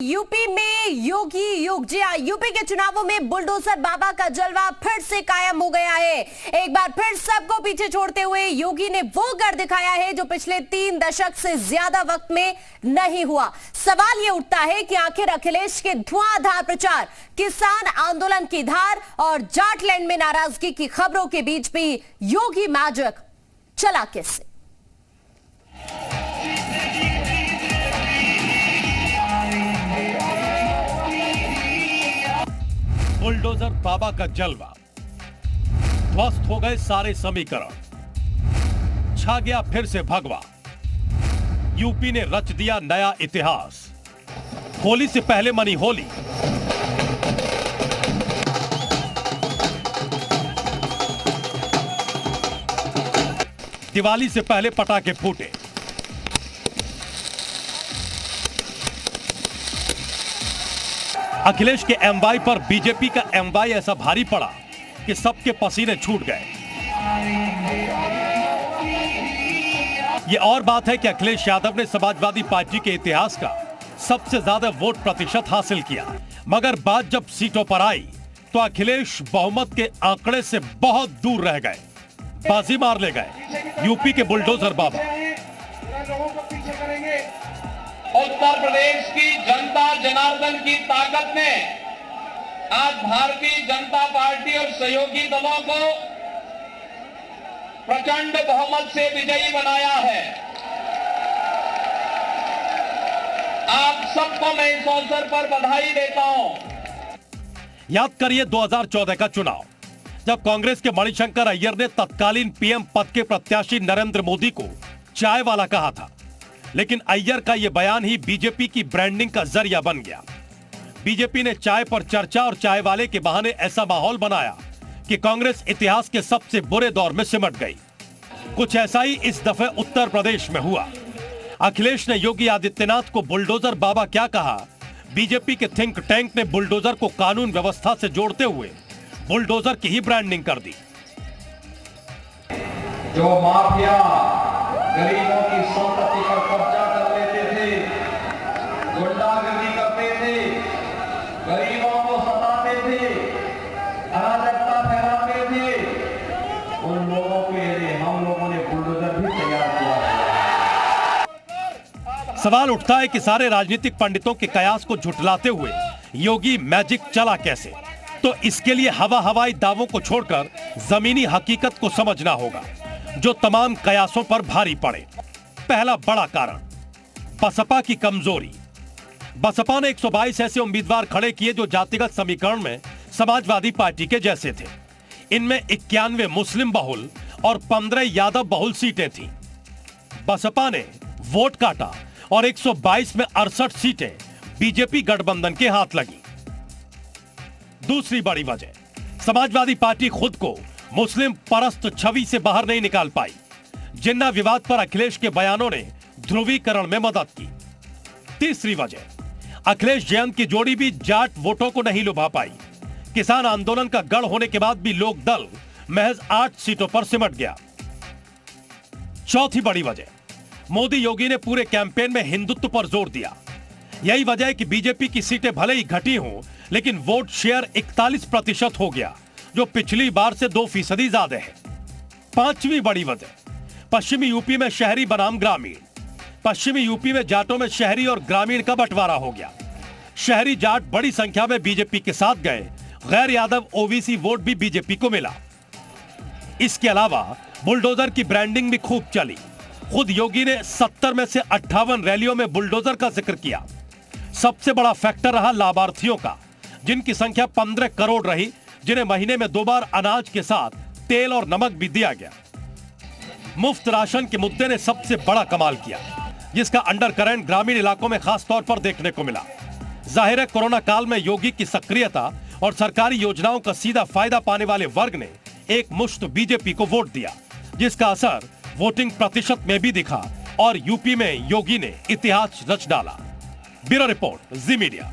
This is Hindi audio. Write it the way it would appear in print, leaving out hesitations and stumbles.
यूपी में योगी युग, जी हां, यूपी के चुनावों में बुलडोजर बाबा का जलवा फिर से कायम हो गया है। एक बार फिर सबको पीछे छोड़ते हुए योगी ने वो गढ़ दिखाया है जो पिछले 3 दशक से ज्यादा वक्त में नहीं हुआ। सवाल ये उठता है कि आखिर अखिलेश के धुआंधार प्रचार, किसान आंदोलन की धार और जाटलैंड में नाराजगी की खबरों के बीच भी योगी मैजिक चला कैसे? बुलडोजर बाबा का जलवा, ध्वस्त हो गए सारे समीकरण, छा गया फिर से भगवा। यूपी ने रच दिया नया इतिहास। होली से पहले मनी होली, दिवाली से पहले पटाखे फूटे, अखिलेश के एमवाई पर बीजेपी का एमवाई ऐसा भारी पड़ा कि सबके पसीने छूट गए। यह और बात है कि अखिलेश यादव ने समाजवादी पार्टी के इतिहास का सबसे ज्यादा वोट प्रतिशत हासिल किया, मगर बात जब सीटों पर आई तो अखिलेश बहुमत के आंकड़े से बहुत दूर रह गए, बाजी मार ले गए यूपी के बुलडोजर बाबा। उत्तर प्रदेश की जनता जनार्दन की ताकत ने आज भारतीय जनता पार्टी और सहयोगी दलों को प्रचंड बहुमत से विजयी बनाया है। आप सबको मैं इस अवसर पर बधाई देता हूं। याद करिए 2014 का चुनाव, जब कांग्रेस के मणिशंकर अय्यर ने तत्कालीन पीएम पद के प्रत्याशी नरेंद्र मोदी को चाय वाला कहा था, लेकिन अय्यर का यह बयान ही बीजेपी की ब्रांडिंग का जरिया बन गया। बीजेपी ने चाय पर चर्चा और चाय वाले के बहाने ऐसा माहौल बनाया कि कांग्रेस इतिहास के सबसे बुरे दौर में सिमट गई। कुछ ऐसा ही इस दफे उत्तर प्रदेश में हुआ। अखिलेश ने योगी आदित्यनाथ को बुलडोजर बाबा क्या कहा, बीजेपी के थिंक टैंक ने बुलडोजर को कानून व्यवस्था से जोड़ते हुए बुलडोजर की ही ब्रांडिंग कर दी। जो माफिया गरीबों की संपत्ति पर कब्जा कर लेते थे, गुंडागर्दी करते थे, गरीबों को सताते थे, अराजकता फैलाते थे, उन लोगों के लिए हम लोगों ने बुलडोजर भी तैयार किया। सवाल उठता है कि सारे राजनीतिक पंडितों के कयास को झुठलाते हुए योगी मैजिक चला कैसे? तो इसके लिए हवाई दावों को छोड़कर जमीनी हकीकत को समझना होगा, जो तमाम कयासों पर भारी पड़े। पहला बड़ा कारण, बसपा की कमजोरी। बसपा ने 122 ऐसे उम्मीदवार खड़े किए जो जातिगत समीकरण में समाजवादी पार्टी के जैसे थे। इनमें 91 मुस्लिम बहुल और 15 यादव बहुल सीटें थीं। बसपा ने वोट काटा और 122 में 68 सीटें बीजेपी गठबंधन के हाथ लगी। दूसरी बड़ी वजह, समाजवादी पार्टी खुद को मुस्लिम परस्त छवि से बाहर नहीं निकाल पाई। जिन्ना विवाद पर अखिलेश के बयानों ने ध्रुवीकरण में मदद की। तीसरी वजह, अखिलेश जयंत की जोड़ी भी जाट वोटों को नहीं लुभा पाई। किसान आंदोलन का गढ़ होने के बाद भी लोक दल महज 8 सीटों पर सिमट गया। चौथी बड़ी वजह, मोदी योगी ने पूरे कैंपेन में हिंदुत्व पर जोर दिया। यही वजह है कि बीजेपी की सीटें भले ही घटी हों, लेकिन वोट शेयर 41% हो गया, जो पिछली बार से 2% ज्यादा है। पांचवी बड़ी वजह, पश्चिमी यूपी में शहरी बनाम ग्रामीण। पश्चिमी यूपी में जाटों में शहरी और ग्रामीण का बंटवारा हो गया। शहरी जाट बड़ी संख्या में बीजेपी के साथ गए, गैर यादव ओबीसी वोट भी बीजेपी को मिला। इसके अलावा बुलडोजर की ब्रांडिंग भी खूब चली। खुद योगी ने 70 में से 58 रैलियों में बुलडोजर का जिक्र किया। सबसे बड़ा फैक्टर रहा लाभार्थियों का, जिनकी संख्या 15 करोड़ रही, जिन्हें महीने में 2 बार अनाज के साथ तेल और नमक भी दिया गया। मुफ्त राशन के मुद्दे ने सबसे बड़ा कमाल किया, जिसका अंडरकरेंट ग्रामीण इलाकों में खास तौर पर देखने को मिला। जाहिर है कोरोना काल में योगी की सक्रियता और सरकारी योजनाओं का सीधा फायदा पाने वाले वर्ग ने एक मुश्त बीजेपी को वोट दिया, जिसका असर वोटिंग प्रतिशत में भी दिखा और यूपी में योगी ने इतिहास रच डाला। ब्यूरो रिपोर्ट, जी मीडिया।